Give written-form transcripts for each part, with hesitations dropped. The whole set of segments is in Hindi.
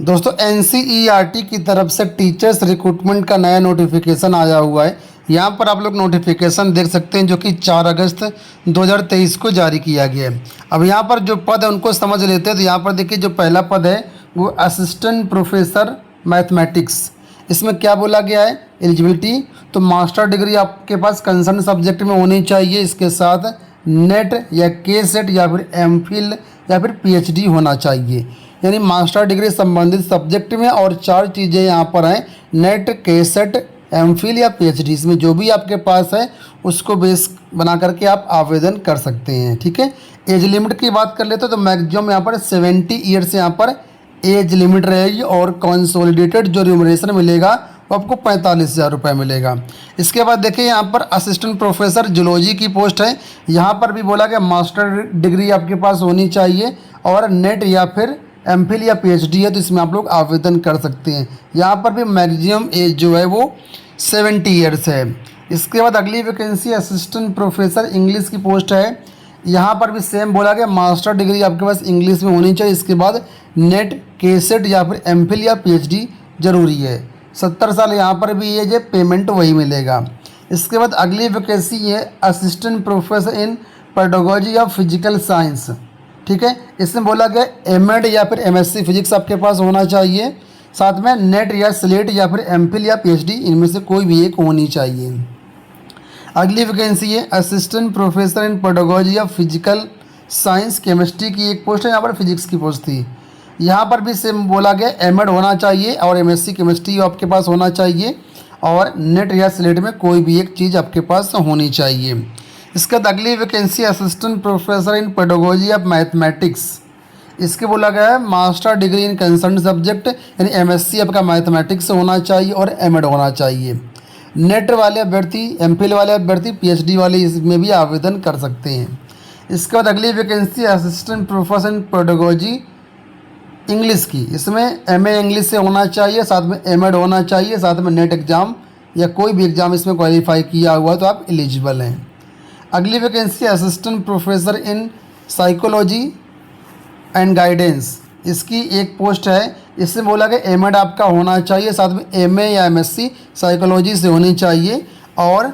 दोस्तों एनसीईआरटी की तरफ से टीचर्स रिक्रूटमेंट का नया नोटिफिकेशन आया हुआ है। यहाँ पर आप लोग नोटिफिकेशन देख सकते हैं जो कि 4 अगस्त 2023 को जारी किया गया है। अब यहाँ पर जो पद है उनको समझ लेते हैं। तो यहाँ पर देखिए जो पहला पद है वो असिस्टेंट प्रोफेसर मैथमेटिक्स। इसमें क्या बोला गया है, एलिजिबिलिटी तो मास्टर डिग्री आपके पास कंसर्न सब्जेक्ट में होनी चाहिए। इसके साथ नेट या के सेट या फिर एमफिल या फिर पीएचडी होना चाहिए, यानी मास्टर डिग्री संबंधित सब्जेक्ट में। और 4 चीज़ें यहाँ पर हैं, नेट, के सेट, एमफिल या पीएचडी। इसमें जो भी आपके पास है उसको बेस बना करके आप आवेदन कर सकते हैं। ठीक है, एज लिमिट की बात कर लेते हैं तो मैक्सिमम यहाँ पर 70 ईयर्स यहाँ पर एज लिमिट रहेगी। और कंसोलिडेटेड जो रिम्यूनरेशन मिलेगा वो आपको 45,000 रुपये मिलेगा। इसके बाद देखिए यहाँ पर असिस्टेंट प्रोफेसर जूलॉजी की पोस्ट है। यहाँ पर भी बोला गया मास्टर डिग्री आपके पास होनी चाहिए और नेट या फिर एमफिल या पीएचडी है, तो इसमें आप लोग आवेदन कर सकते हैं। यहाँ पर भी मैक्सिमम एज जो है वो 70 ईयर्स है। इसके बाद अगली वैकेंसी असिस्टेंट प्रोफेसर इंग्लिश की पोस्ट है। यहाँ पर भी सेम बोला गया मास्टर डिग्री आपके पास इंग्लिश में होनी चाहिए। इसके बाद नेट, के सेट या फिर एमफिल या पीएचडी जरूरी है। 70 साल यहाँ पर भी एज है, पेमेंट वही मिलेगा। इसके बाद अगली वैकेंसी है assistant professor in pedagogy of physical science. ठीक है, इसमें बोला गया एमएड या फिर एमएससी फिजिक्स आपके पास होना चाहिए। साथ में नेट या स्लेट या फिर एमफिल या पीएचडी इनमें से कोई भी एक होनी चाहिए। अगली वैकेंसी है assistant professor in pedagogy of physical science. Chemistry की एक पोस्ट है, यहाँ पर फिजिक्स की पोस्ट थी। यहाँ पर भी सेम बोला गया एमएड होना चाहिए और एमएससी केमिस्ट्री आपके पास होना चाहिए और नेट या स्लेट में कोई भी एक चीज़ आपके पास होनी चाहिए। इसके बाद अगली vacancy assistant professor in pedagogy of mathematics. इसके बोला गया है master degree in concern subject, यानी एमएससी आपका मैथमेटिक्स होना चाहिए और एमएड होना चाहिए। नेट वाले अभ्यर्थी, एमफिल वाले अभ्यर्थी, पीएचडी वाले इसमें भी आवेदन कर सकते हैं। इसके बाद अगली vacancy assistant professor in pedagogy English की। इसमें एमए इंग्लिश से होना चाहिए, साथ में एमएड होना चाहिए, साथ में नेट एग्ज़ाम या कोई भी एग्ज़ाम इसमें क्वालिफाई किया हुआ तो आप एलिजिबल हैं। अगली vacancy assistant professor in psychology and guidance. इसकी एक पोस्ट है। इससे बोला गया एमएड आपका होना चाहिए, साथ में एमए या एमएससी साइकोलॉजी से होनी चाहिए और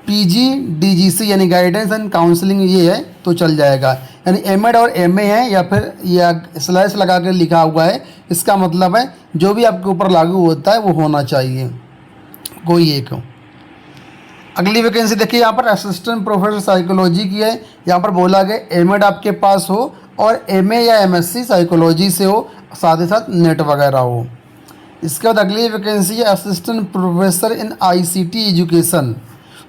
पीजी डीजीसी यानी गाइडेंस एंड काउंसलिंग ये है तो चल जाएगा। यानी एमएड और एमए है या फिर या स्लैश लगा कर लिखा हुआ है, इसका मतलब है जो भी आपके ऊपर लागू होता है वो होना चाहिए, कोई एक हो। अगली वैकेंसी देखिए यहाँ पर असिस्टेंट प्रोफेसर साइकोलॉजी की है। यहाँ पर बोला गया एमएड आपके पास हो और एमए या एमएससी साइकोलॉजी से हो, साथ ही साथ नेट वगैरह हो। इसके बाद अगली वैकेंसी है assistant professor in ICT education.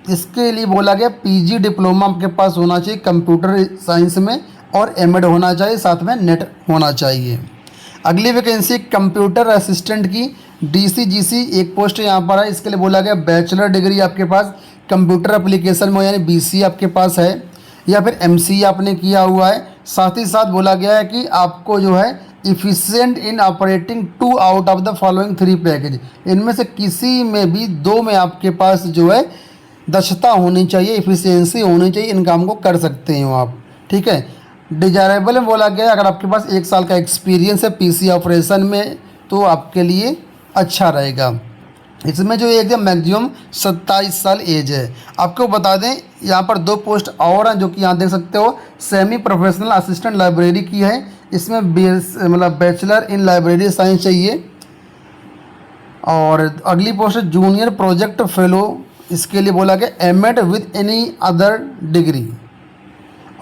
इसके लिए बोला गया पीजी डिप्लोमा आपके पास होना चाहिए कंप्यूटर साइंस में और एमएड होना चाहिए, साथ में नेट होना चाहिए। अगली वैकेंसी कंप्यूटर असिस्टेंट की डीसीजीसी एक पोस्ट यहाँ पर है। इसके लिए बोला गया बैचलर डिग्री आपके पास कंप्यूटर एप्लीकेशन में यानी बीसी आपके पास है या फिर एमसी आपने किया हुआ है। साथ ही साथ बोला गया है कि आपको जो है efficient in operating 2 out of the following 3 package, इनमें से किसी में भी 2 में आपके पास जो है दक्षता होनी चाहिए, इफिशियंसी होनी चाहिए, इन काम को कर सकते हो आप। ठीक है, डिजायरेबल में बोला गया अगर आपके पास 1 साल का एक्सपीरियंस है पीसी ऑपरेशन में तो आपके लिए अच्छा रहेगा। इसमें जो एकदम मैक्सिमम 27 साल एज है। आपको बता दें यहाँ पर 2 पोस्ट और हैं जो कि यहाँ देख सकते हो। सेमी प्रोफेशनल असिस्टेंट लाइब्रेरी की है। इसमें मतलब बैचलर इन लाइब्रेरी साइंस चाहिए। और अगली पोस्ट है जूनियर प्रोजेक्ट फेलो। इसके लिए बोला गया MEd with any other degree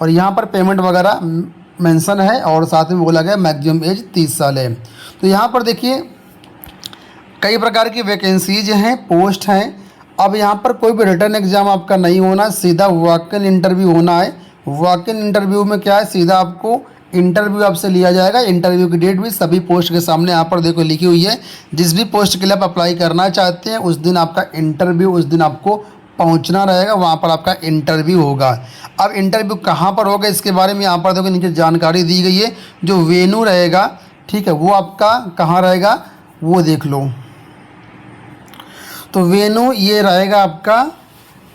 और यहाँ पर पेमेंट वगैरह मेंशन है और साथ में बोला गया मैक्सिमम एज 30 साल है। तो यहाँ पर देखिए कई प्रकार की वैकेंसीज हैं, पोस्ट हैं। अब यहाँ पर कोई भी रिटर्न एग्ज़ाम आपका नहीं होना, सीधा वॉक इन इंटरव्यू होना है। वॉक इन इंटरव्यू में क्या है, सीधा आपको इंटरव्यू आपसे लिया जाएगा। इंटरव्यू की डेट भी सभी पोस्ट के सामने यहाँ पर देखो लिखी हुई है। जिस भी पोस्ट के लिए आप अप्लाई करना चाहते हैं उस दिन आपका इंटरव्यू, उस दिन आपको पहुँचना रहेगा, वहाँ पर आपका इंटरव्यू होगा। अब इंटरव्यू कहाँ पर होगा इसके बारे में यहाँ पर देखो नीचे जानकारी दी गई है। जो वेन्यू रहेगा, ठीक है, वो आपका कहाँ रहेगा वो देख लो। तो वेन्यू ये रहेगा आपका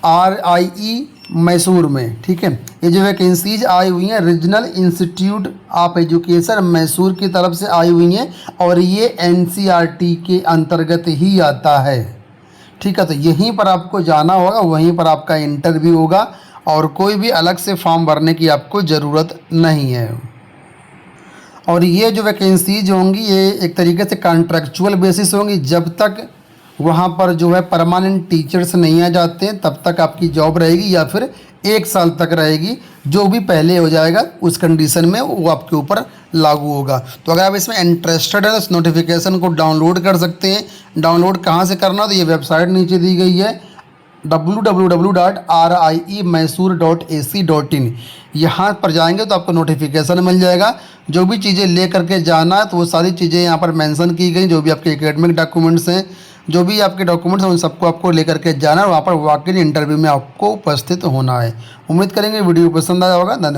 RIE मैसूर में, ठीक है। ये जो वैकेंसीज आई हुई हैं regional institute of education Mysore की तरफ से आई हुई हैं और ये एनसीईआरटी के अंतर्गत ही आता है, ठीक है। तो यहीं पर आपको जाना होगा, वहीं पर आपका इंटरव्यू होगा और कोई भी अलग से फॉर्म भरने की आपको ज़रूरत नहीं है। और ये जो वैकेंसीज होंगी ये एक तरीके से कॉन्ट्रैक्चुअल बेसिस होंगी, जब तक वहाँ पर जो है परमानेंट टीचर्स नहीं आ जाते हैं तब तक आपकी जॉब रहेगी, या फिर 1 साल तक रहेगी। जो भी पहले हो जाएगा उस कंडीशन में वो आपके ऊपर लागू होगा। तो अगर आप इसमें इंटरेस्टेड हैं तो इस नोटिफिकेशन को डाउनलोड कर सकते हैं। डाउनलोड कहाँ से करना, तो ये वेबसाइट नीचे दी गई है www.riemysore.ac.in। यहाँ पर जाएंगे तो आपको नोटिफिकेशन मिल जाएगा। जो भी चीज़ें ले करके जाना है तो वो सारी चीज़ें यहाँ पर मेंशन की गई, जो भी आपके एकेडमिक डॉक्यूमेंट्स हैं, जो भी आपके डॉक्यूमेंट्स हैं उन सबको आपको लेकर के जाना है और वहाँ पर वाकई इंटरव्यू में आपको उपस्थित होना है। उम्मीद करेंगे वीडियो पसंद आया होगा। धन्यवाद।